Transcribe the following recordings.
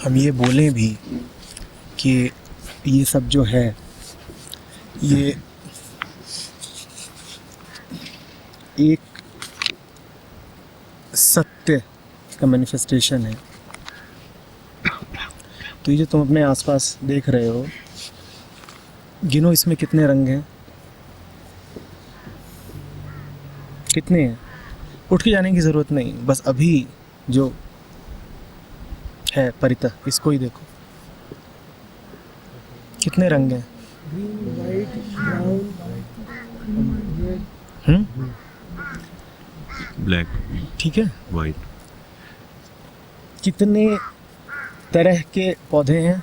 हम ये बोलें भी कि ये सब जो है ये एक सत्य का मैनिफेस्टेशन है, तो ये जो तुम अपने आसपास देख रहे हो, गिनो इसमें कितने रंग हैं, कितने हैं। उठ के जाने की ज़रूरत नहीं, बस अभी जो है परितः इसको ही देखो, कितने रंग हैं। ग्रीन, वाइट, ब्राउन, ब्लैक, ठीक है। वाइट, कितने तरह के पौधे हैं?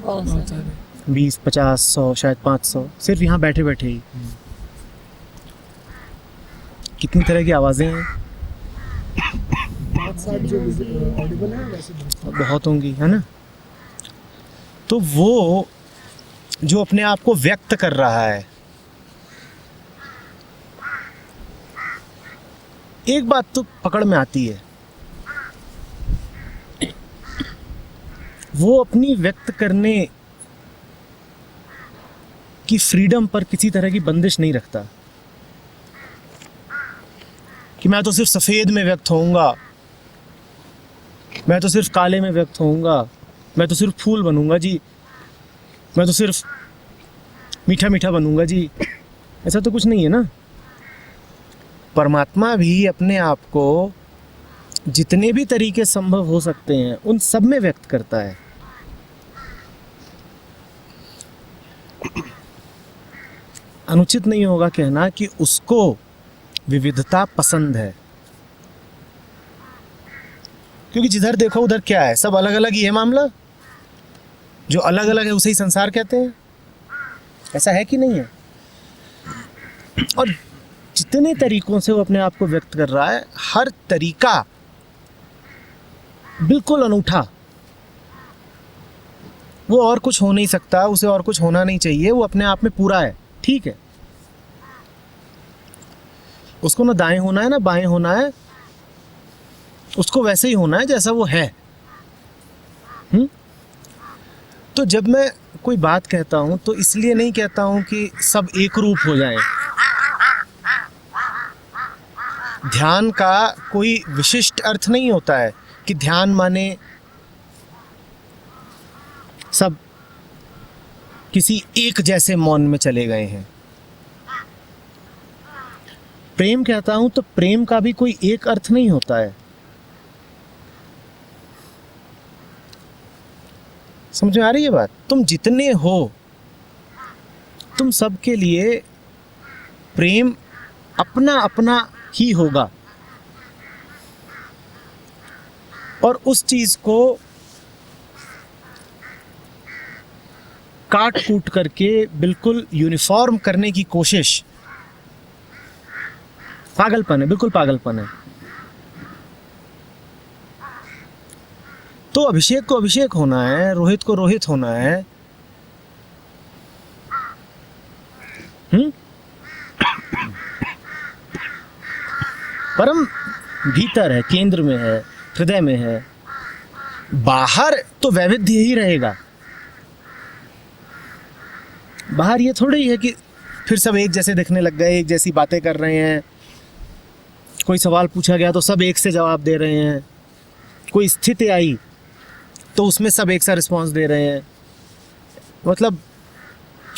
बहुत सारे। 20, 50, 100, शायद 500, सिर्फ यहाँ बैठे बैठे ही। कितनी तरह की आवाज़ें हैं? 5-7 जो ऑडिबल है वैसे बहुत। बहुत होंगी, है ना। तो वो जो अपने आप को व्यक्त कर रहा है, एक बात तो पकड़ में आती है, वो अपनी व्यक्त करने की फ्रीडम पर किसी तरह की बंदिश नहीं रखता कि मैं तो सिर्फ सफ़ेद में व्यक्त होऊंगा, मैं तो सिर्फ काले में व्यक्त होऊंगा, मैं तो सिर्फ फूल बनूंगा जी, मैं तो सिर्फ मीठा मीठा बनूंगा जी। ऐसा तो कुछ नहीं है ना। परमात्मा भी अपने आप को जितने भी तरीके संभव हो सकते हैं उन सब में व्यक्त करता है। अनुचित नहीं होगा कहना कि उसको विविधता पसंद है, क्योंकि जिधर देखो उधर क्या है, सब अलग अलग ही है मामला। जो अलग अलग है उसे ही संसार कहते हैं, ऐसा है कि नहीं है। और जितने तरीकों से वो अपने आप को व्यक्त कर रहा है, हर तरीका बिल्कुल अनूठा, वो और कुछ हो नहीं सकता, उसे और कुछ होना नहीं चाहिए, वो अपने आप में पूरा है, ठीक है। उसको ना दाएं होना है ना बाएं होना है, उसको वैसे ही होना है जैसा वो है। तो जब मैं कोई बात कहता हूं तो इसलिए नहीं कहता हूं कि सब एक रूप हो जाएं। ध्यान का कोई विशिष्ट अर्थ नहीं होता है कि ध्यान माने सब किसी एक जैसे मौन में चले गए हैं। प्रेम कहता हूं तो प्रेम का भी कोई एक अर्थ नहीं होता है। समझ में आ रही है बात? तुम जितने हो, तुम सबके लिए प्रेम अपना अपना ही होगा, और उस चीज को काट कूट करके बिल्कुल यूनिफॉर्म करने की कोशिश पागलपन है, बिल्कुल पागलपन है। तो अभिषेक को अभिषेक होना है, रोहित को रोहित होना है। परम भीतर है, केंद्र में है, हृदय में है। बाहर तो वैविध्य ही रहेगा। बाहर ये थोड़ी ही है कि फिर सब एक जैसे दिखने लग गए, एक जैसी बातें कर रहे हैं। कोई सवाल पूछा गया तो सब एक से जवाब दे रहे हैं, कोई स्थिति आई तो उसमें सब एक सा रिस्पांस दे रहे हैं। मतलब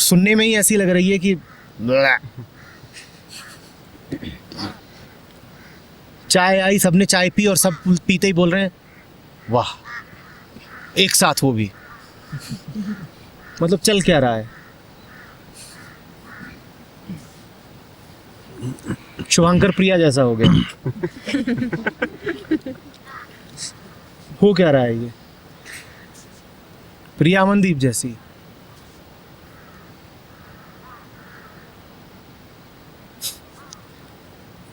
सुनने में ही ऐसी लग रही है कि चाय आई, सबने चाय पी और सब पीते ही बोल रहे हैं वाह, एक साथ वो भी। मतलब चल क्या रहा है? शुभंकर प्रिया जैसा हो गया। हो क्या रहा है ये? प्रिया अमनदीप जैसी।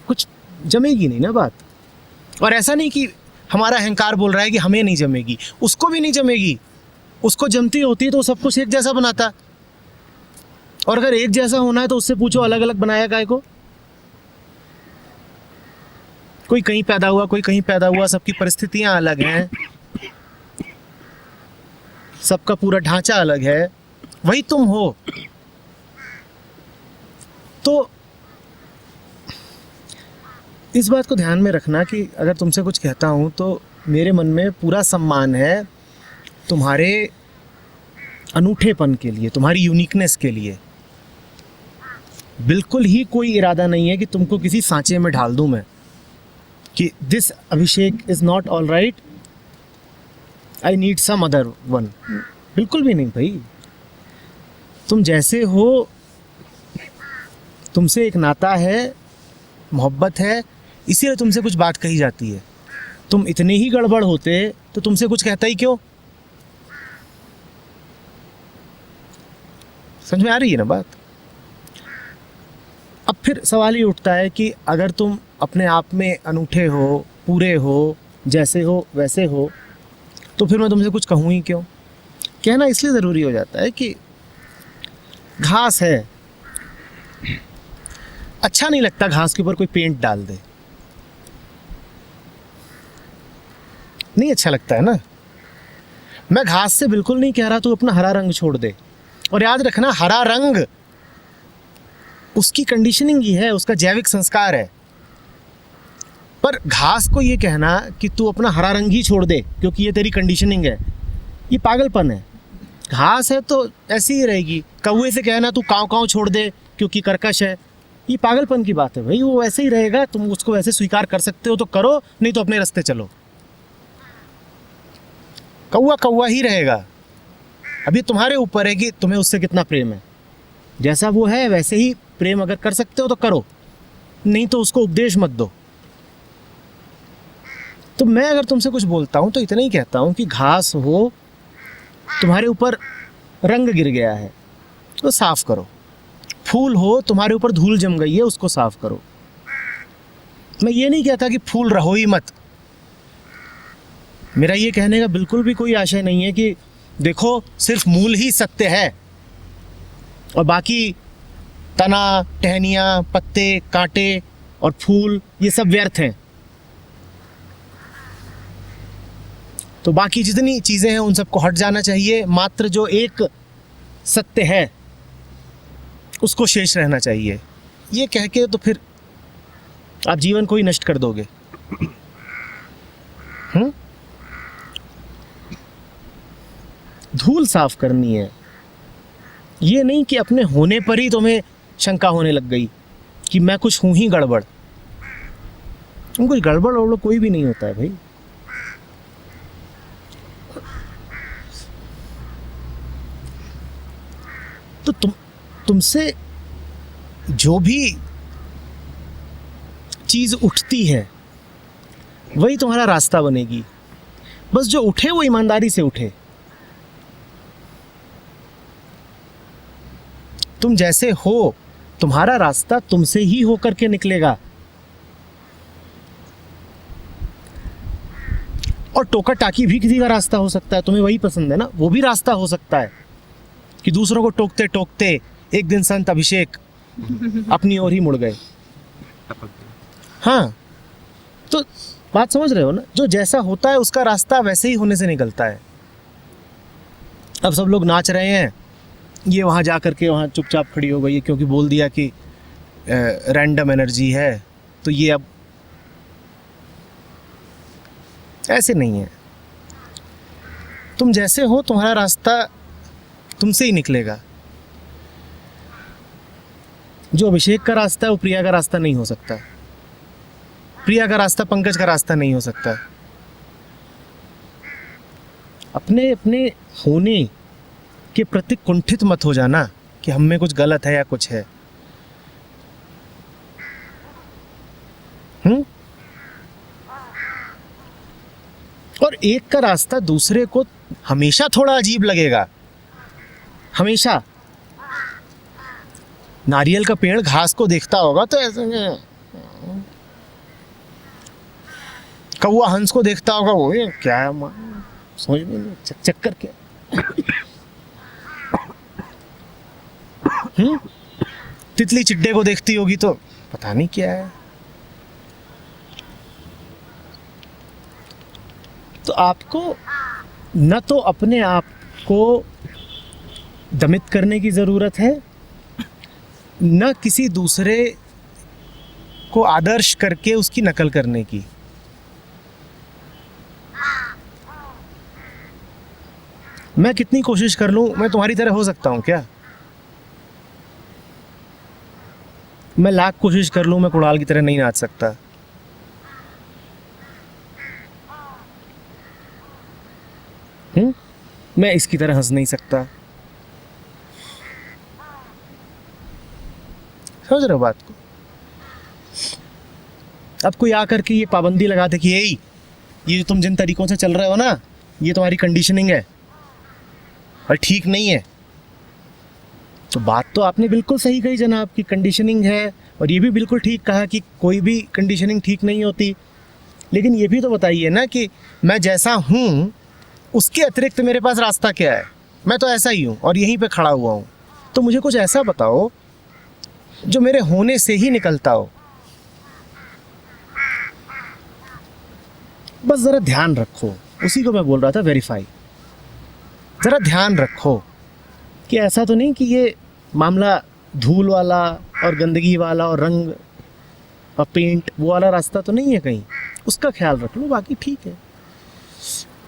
कुछ जमेगी नहीं ना बात। और ऐसा नहीं कि हमारा अहंकार बोल रहा है कि हमें नहीं जमेगी, उसको भी नहीं जमेगी। उसको जमती होती तो सब कुछ एक जैसा बनाता। और अगर एक जैसा होना है तो उससे पूछो अलग अलग बनाया काय को? कोई कहीं पैदा हुआ, कोई कहीं पैदा हुआ, सबकी परिस्थितियां अलग हैं, सबका पूरा ढांचा अलग है, वही तुम हो। तो इस बात को ध्यान में रखना कि अगर तुमसे कुछ कहता हूँ तो मेरे मन में पूरा सम्मान है तुम्हारे अनूठेपन के लिए, तुम्हारी यूनिकनेस के लिए। बिल्कुल ही कोई इरादा नहीं है कि तुमको किसी सांचे में ढाल दूं मैं, कि this Abhishek is not all right, I need some other one. बिल्कुल भी नहीं भाई, तुम जैसे हो, तुमसे एक नाता है, मोहब्बत है, इसीलिए तुमसे कुछ बात कही जाती है। तुम इतने ही गड़बड़ होते तो तुमसे कुछ कहता ही क्यों? समझ में आ रही है ना बात? अब फिर सवाल ये उठता है कि अगर तुम अपने आप में अनूठे हो, पूरे हो, जैसे हो वैसे हो, तो फिर मैं तुमसे कुछ कहूँ ही क्यों? कहना इसलिए ज़रूरी हो जाता है कि घास है, अच्छा नहीं लगता घास के ऊपर कोई पेंट डाल दे, नहीं अच्छा लगता है ना। मैं घास से बिल्कुल नहीं कह रहा तू अपना हरा रंग छोड़ दे, और याद रखना हरा रंग उसकी कंडीशनिंग ही है, उसका जैविक संस्कार है। पर घास को ये कहना कि तू अपना हरा रंग ही छोड़ दे क्योंकि ये तेरी कंडीशनिंग है, ये पागलपन है। घास है तो ऐसी ही रहेगी। कौवे से कहना तू काँव काँव छोड़ दे क्योंकि कर्कश है, ये पागलपन की बात है भाई। वो वैसे ही रहेगा, तुम उसको वैसे स्वीकार कर सकते हो तो करो, नहीं तो अपने रास्ते चलो। कौवा कौवा ही रहेगा। अभी तुम्हारे ऊपर है कि तुम्हें उससे कितना प्रेम है। जैसा वो है वैसे ही प्रेम अगर कर सकते हो तो करो, नहीं तो उसको उपदेश मत दो। तो मैं अगर तुमसे कुछ बोलता हूँ तो इतना ही कहता हूँ कि घास हो, तुम्हारे ऊपर रंग गिर गया है तो साफ करो। फूल हो, तुम्हारे ऊपर धूल जम गई है, उसको साफ करो। मैं ये नहीं कहता कि फूल रहो ही मत। मेरा ये कहने का बिल्कुल भी कोई आशय नहीं है कि देखो सिर्फ मूल ही सत्य है और बाकी तना, टहनियाँ, पत्ते, कांटे और फूल ये सब व्यर्थ हैं। तो बाकी जितनी चीज़ें हैं उन सबको हट जाना चाहिए, मात्र जो एक सत्य है उसको शेष रहना चाहिए। ये कह के तो फिर आप जीवन को ही नष्ट कर दोगे। धूल साफ करनी है, ये नहीं कि अपने होने पर ही तुम्हें शंका होने लग गई कि मैं कुछ हूं ही गड़बड़। तुम कुछ गड़बड़ और कोई भी नहीं होता है भाई। तो तुमसे जो भी चीज उठती है वही तुम्हारा रास्ता बनेगी। बस जो उठे वो ईमानदारी से उठे। तुम जैसे हो, तुम्हारा रास्ता तुमसे ही होकर के निकलेगा। और टोका टाकी भी किसी का रास्ता हो सकता है। तुम्हें वही पसंद है ना, वो भी रास्ता हो सकता है कि दूसरों को टोकते टोकते एक दिन संत अभिषेक अपनी ओर ही मुड़ गए। हाँ, तो बात समझ रहे हो ना? जो जैसा होता है उसका रास्ता वैसे ही होने से निकलता है। अब सब लोग नाच रहे हैं, ये वहाँ जा कर के वहाँ चुपचाप खड़ी हो गई है क्योंकि बोल दिया कि रैंडम एनर्जी है। तो ये अब ऐसे नहीं है। तुम जैसे हो, तुम्हारा रास्ता तुमसे ही निकलेगा। जो अभिषेक का रास्ता है वो प्रिया का रास्ता नहीं हो सकता। प्रिया का रास्ता पंकज का रास्ता नहीं हो सकता। अपने अपने होने के प्रति कुंठित मत हो जाना कि हम में कुछ गलत है या कुछ है। और एक का रास्ता दूसरे को हमेशा थोड़ा अजीब लगेगा, हमेशा। नारियल का पेड़ घास को देखता होगा तो ऐसे, कौवा हंस को देखता होगा, वो ये क्या है समझ में नहीं, चक्कर क्या। तितली चिड्डे को देखती होगी तो पता नहीं क्या है। तो आपको न तो अपने आप को दमित करने की ज़रूरत है, न किसी दूसरे को आदर्श करके उसकी नकल करने की। मैं कितनी कोशिश कर लूं, मैं तुम्हारी तरह हो सकता हूं क्या? मैं लाख कोशिश कर लूं, मैं कुणाल की तरह नहीं नाच सकता। मैं इसकी तरह हंस नहीं सकता। समझ रहे हो बात को? अब कोई आकर के ये पाबंदी लगा दे कि यही ये जो तुम जिन तरीकों से चल रहे हो ना, ये तुम्हारी कंडीशनिंग है और ठीक नहीं है। तो बात तो आपने बिल्कुल सही कही जनाब, की कंडीशनिंग है, और ये भी बिल्कुल ठीक कहा कि कोई भी कंडीशनिंग ठीक नहीं होती। लेकिन ये भी तो बताइए ना कि मैं जैसा हूँ उसके अतिरिक्त मेरे पास रास्ता क्या है? मैं तो ऐसा ही हूँ और यहीं पे खड़ा हुआ हूँ। तो मुझे कुछ ऐसा बताओ जो मेरे होने से ही निकलता हो। बस ज़रा ध्यान रखो, उसी को मैं बोल रहा था, वेरीफाई। ज़रा ध्यान रखो कि ऐसा तो नहीं कि ये मामला धूल वाला और गंदगी वाला और रंग और पेंट वो वाला रास्ता तो नहीं है कहीं। उसका ख्याल रख लो, बाकी ठीक है।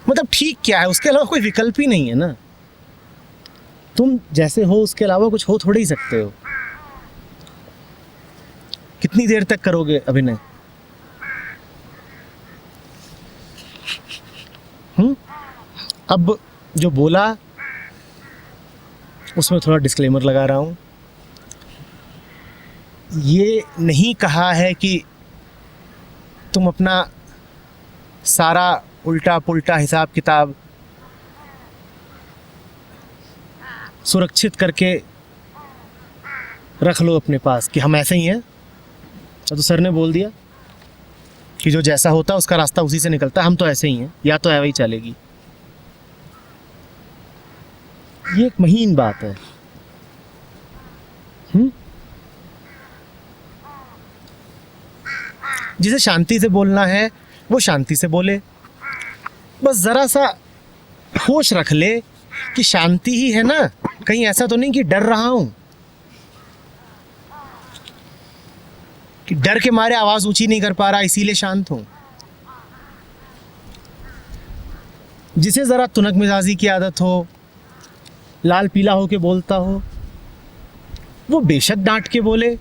मतलब ठीक क्या है, उसके अलावा कोई विकल्प ही नहीं है ना। तुम जैसे हो उसके अलावा कुछ हो थोड़े ही सकते हो। कितनी देर तक करोगे अभिनय? अब जो बोला उसमें थोड़ा डिस्क्लेमर लगा रहा हूँ। ये नहीं कहा है कि तुम अपना सारा उल्टा पुल्टा हिसाब किताब सुरक्षित करके रख लो अपने पास कि हम ऐसे ही हैं। तो सर ने बोल दिया कि जो जैसा होता है उसका रास्ता उसी से निकलता है, हम तो ऐसे ही हैं, या तो है वही चलेगी। ये एक महीन बात है। जिसे शांति से बोलना है वो शांति से बोले। बस जरा सा होश रख ले कि शांति ही है ना, कहीं ऐसा तो नहीं कि डर रहा हूं, कि डर के मारे आवाज ऊंची नहीं कर पा रहा इसीलिए शांत हूं। जिसे जरा तुनक मिजाजी की आदत हो, लाल पीला होके बोलता हो, वो बेशक डांट के बोले,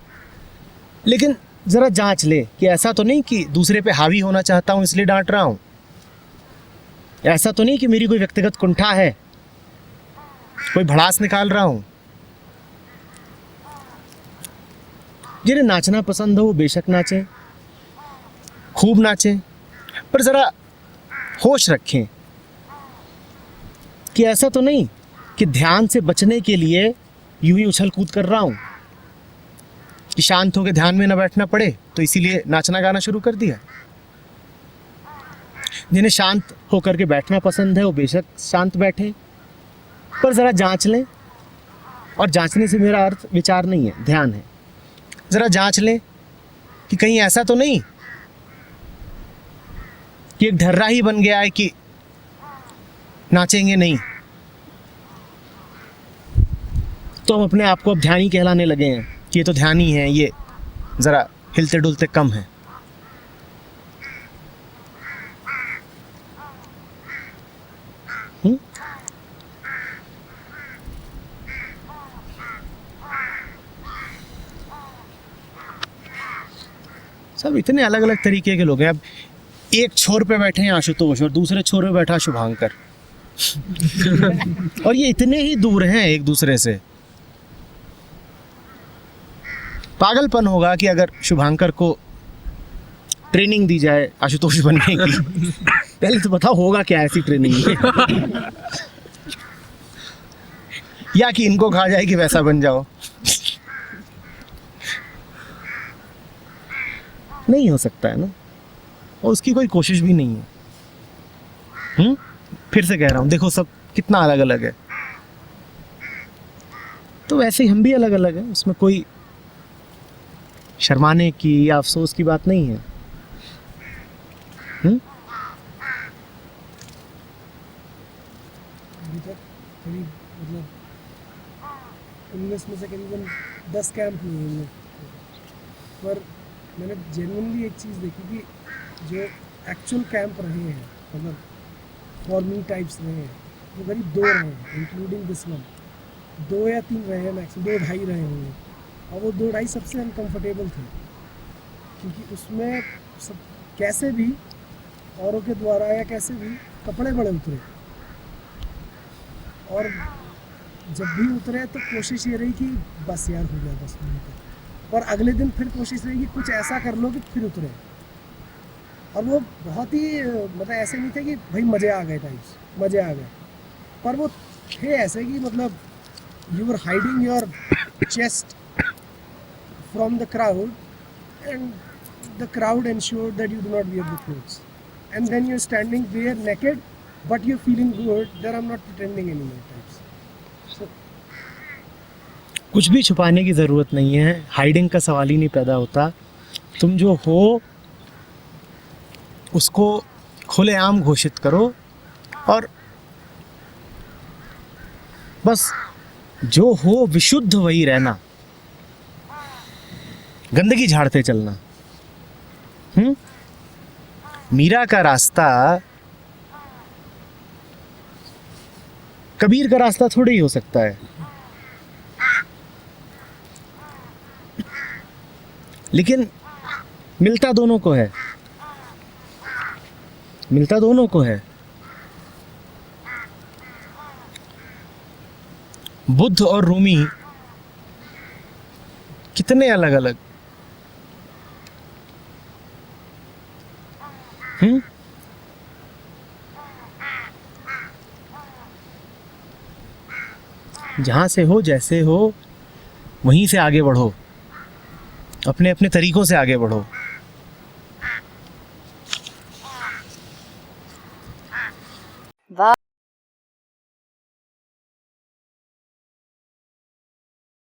लेकिन जरा जांच ले कि ऐसा तो नहीं कि दूसरे पे हावी होना चाहता हूं इसलिए डांट रहा हूं। ऐसा तो नहीं कि मेरी कोई व्यक्तिगत कुंठा है, कोई भड़ास निकाल रहा हूं। जिन्हें नाचना पसंद हो वो बेशक नाचे, खूब नाचे, पर जरा होश रखें कि ऐसा तो नहीं कि ध्यान से बचने के लिए यूं ही उछल कूद कर रहा हूं, कि शांत होकर ध्यान में न बैठना पड़े तो इसीलिए नाचना गाना शुरू कर दिया। जिन्हें शांत होकर के बैठना पसंद है वो बेशक शांत बैठे, पर ज़रा जांच लें। और जांचने से मेरा अर्थ विचार नहीं है, ध्यान है। ज़रा जांच लें कि कहीं ऐसा तो नहीं कि एक ढर्रा ही बन गया है कि नाचेंगे नहीं, तो हम अपने आप को अब ध्यानी कहलाने लगे हैं कि ये तो ध्यानी है, ये ज़रा हिलते डुलते कम है। सब इतने अलग अलग तरीके के लोग हैं। अब एक छोर पे बैठे हैं आशुतोष और दूसरे छोर पे बैठा शुभांकर और ये इतने ही दूर हैं एक दूसरे से। पागलपन होगा कि अगर शुभांकर को ट्रेनिंग दी जाए आशुतोष बनने की। पहले तो बताओ होगा क्या ऐसी ट्रेनिंग या कि इनको कहा जाए कि वैसा बन जाओ। नहीं हो सकता है ना, और उसकी कोई कोशिश भी नहीं है। फिर से कह रहा हूं, देखो सब कितना अलग अलग है, तो वैसे ही हम भी अलग अलग हैं। उसमें कोई शर्माने की या अफसोस की बात नहीं है। तक करीब मतलब 19 में से करीबन 10 कैंप हुए हम लोग। पर मैंने जेन्युइनली एक चीज़ देखी कि जो एक्चुअल कैंप रहे हैं मतलब फॉर मी टाइप्स रहे हैं वो करीब 2 रहे हैं इंक्लूडिंग दिस वन। 2 या 3 रहे हैं मैक्सिमम, 2-2.5 रहे होंगे। और वो 2-2.5 सबसे अनकंफर्टेबल थे क्योंकि उसमें सब कैसे भी औरों के द्वारा या कैसे भी कपड़े बड़े उतरे। और जब भी उतरे तो कोशिश ये रही कि बस यार हो गया 10 मिनट। और अगले दिन फिर कोशिश रही कि कुछ ऐसा कर लो कि फिर उतरे। और वो बहुत ही मतलब ऐसे नहीं थे कि भाई मज़े आ गए टाइप्स, मज़े आ गए, पर वो थे ऐसे कि मतलब you are hiding your chest from the crowd and the crowd ensured that you do not wear the clothes, and then you're standing there naked but you're feeling good that I'm not pretending anymore types. So कुछ भी छुपाने की ज़रूरत नहीं है, hiding का सवाल ही नहीं पैदा होता। तुम जो हो उसको खुलेआम घोषित करो और बस जो हो विशुद्ध वही रहना, गंदगी झाड़ते चलना। मीरा का रास्ता कबीर का रास्ता थोड़ी ही हो सकता है, लेकिन मिलता दोनों को है, मिलता दोनों को है। बुद्ध और रूमी कितने अलग अलग। जहां से हो जैसे हो वहीं से आगे बढ़ो, अपने अपने तरीकों से आगे बढ़ो।